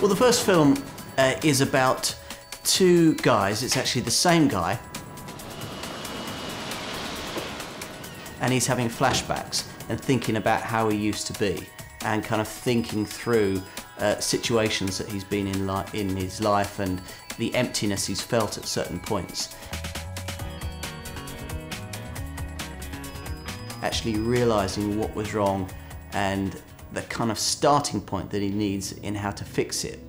Well, the first film is about two guys. It's actually the same guy. And he's having flashbacks and thinking about how he used to be and kind of thinking through situations that he's been in his life and the emptiness he's felt at certain points. Actually realising what was wrong and the kind of starting point that he needs in how to fix it.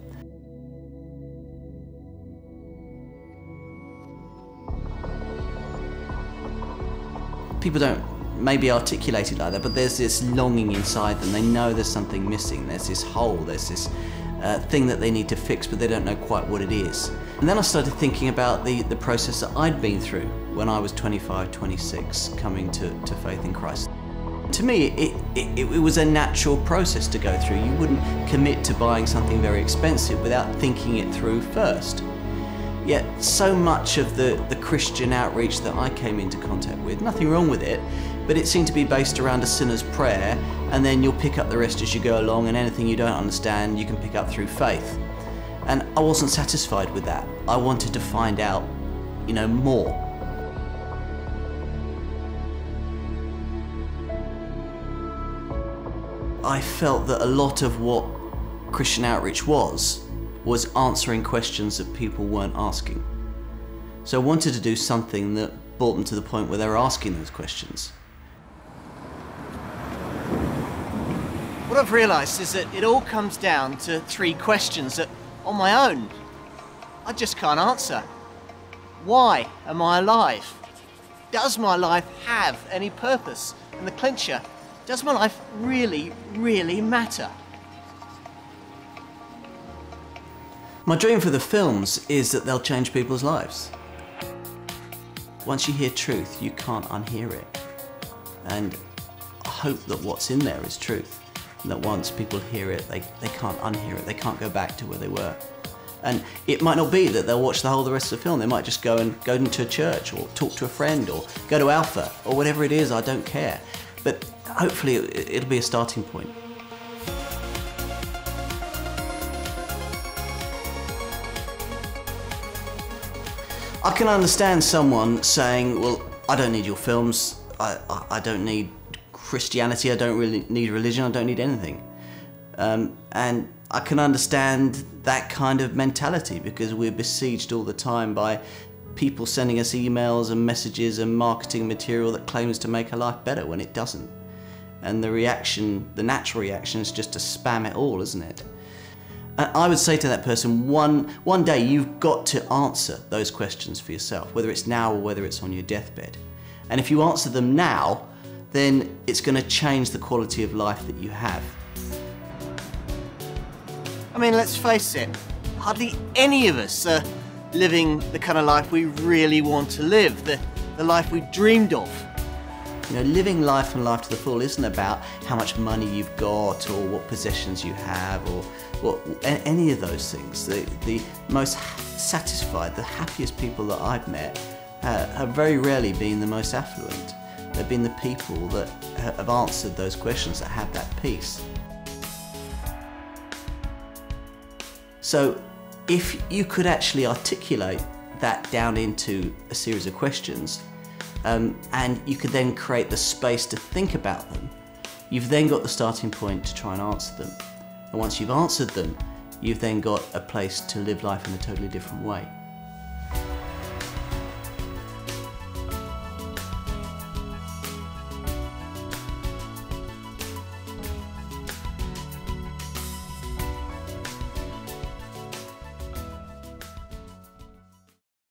People don't maybe articulate it like that, but there's this longing inside them. They know there's something missing. There's this hole, there's this thing that they need to fix, but they don't know quite what it is. And then I started thinking about the process that I'd been through when I was 25, 26, coming to faith in Christ. To me, it was a natural process to go through. You wouldn't commit to buying something very expensive without thinking it through first. Yet so much of the Christian outreach that I came into contact with, nothing wrong with it, but it seemed to be based around a sinner's prayer, and then you'll pick up the rest as you go along, and anything you don't understand you can pick up through faith. And I wasn't satisfied with that. I wanted to find out, more. I felt that a lot of what Christian outreach was answering questions that people weren't asking. So I wanted to do something that brought them to the point where they were asking those questions. What I've realised is that it all comes down to three questions that, on my own, I just can't answer. Why am I alive? Does my life have any purpose? And the clincher, does my life really, really matter? My dream for the films is that they'll change people's lives. Once you hear truth, you can't unhear it. And I hope that what's in there is truth. And that once people hear it, they can't unhear it. They can't go back to where they were. And it might not be that they'll watch the rest of the film. They might just go into a church or talk to a friend or go to Alpha or whatever it is, I don't care. But hopefully it'll be a starting point. I can understand someone saying, well, I don't need your films, I don't need Christianity, I don't really need religion, I don't need anything. And I can understand that kind of mentality because we're besieged all the time by people sending us emails and messages and marketing material that claims to make our life better when it doesn't. And the natural reaction is just to spam it all, isn't it? And I would say to that person, one day you've got to answer those questions for yourself, whether it's now or whether it's on your deathbed. And if you answer them now, then it's going to change the quality of life that you have. I mean, let's face it, hardly any of us are living the kind of life we really want to live, the life we dreamed of. Living life and life to the full isn't about how much money you've got or what possessions you have or any of those things. The most satisfied, the happiest people that I've met have very rarely been the most affluent. They've been the people that have answered those questions, that have that peace. So if you could actually articulate that down into a series of questions, and you could then create the space to think about them, you've then got the starting point to try and answer them. And once you've answered them, you've then got a place to live life in a totally different way.